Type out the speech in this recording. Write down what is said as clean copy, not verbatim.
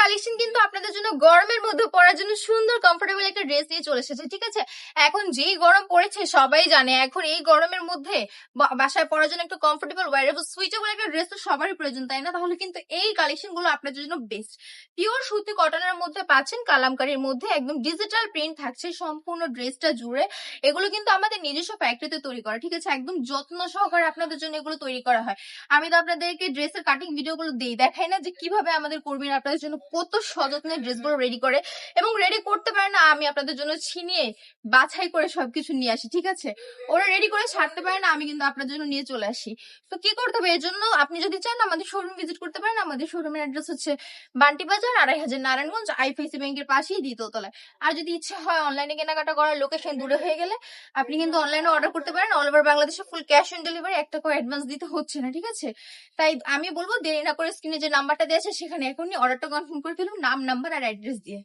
Collection কিন্তু আপনাদের জন্য গরমের মধ্যে পরার জন্য সুন্দর কমফোর্টেবল একটা ড্রেস নিয়ে চলে এসেছে, ঠিক আছে। এখন যেই গরম পড়েছে সবাই জানে, এখন এই গরমের মধ্যে বাসায় পরার জন্য একটা কমফোর্টেবল ওয়ারেবল সুইটেবল একটা ড্রেস তো সবারই প্রয়োজন, তাই না? তাহলে কিন্তু এই কালেকশন গুলো আপনাদের জন্য বেস্ট। পিওর সুতি কটনের মধ্যে পাচ্ছেন, কালামকারীর মধ্যে একদম ডিজিটাল প্রিন্ট থাকছে সম্পূর্ণ ড্রেসটা জুড়ে। এগুলো কিন্তু আমাদের নিজস্ব ফ্যাক্টরিতে তৈরি করা, ঠিক আছে। একদম যত্ন সহকারে আপনাদের জন্য এগুলো তৈরি করা হয়। আমি তো আপনাদেরকে ড্রেসের কাটিং ভিডিও গুলো দেখাই না যে কিভাবে আমাদের কর্মীরা আপনাদের জন্য কত সযত্নে ড্রেসগুলো রেডি করে, এবং রেডি করতে পারে না আমি আপনাদের জন্য ছিনিয়ে বাছাই করে সবকিছু নিয়ে আসি, ঠিক আছে। ওরা রেডি করে ছাড়তে পারে না, আমি কিন্তু আপনার জন্য নিয়ে চলে আসি। তো কি করতে হবে এর জন্য, আপনি যদি চান আমাদের শোরুম ভিজিট করতে পারেন। আমাদের শোরুমের অ্যাড্রেস হচ্ছে বান্টি বাজার ২৫০০ নারায়ণগঞ্জ, আইফিসি ব্যাংকের পাশেই দ্বিতীয়তলায়। আর যদি ইচ্ছে হয় অনলাইনে কেনাকাটা করার, লোকেশন দূরে হয়ে গেলে আপনি কিন্তু অনলাইনে অর্ডার করতে পারেন। অল ওভার বাংলাদেশে ফুল ক্যাশ অন ডেলিভারি, একটা করে অ্যাডভান্স দিতে হচ্ছে না, ঠিক আছে। তাই আমি বলবো দেরি না করে স্ক্রিনে যে নাম্বারটা দেওয়া আছে সেখানে এখনই অর্ডারটা কনফার্ম করে ফেলুন, নাম, নাম্বার আর অ্যাড্রেস দিয়ে।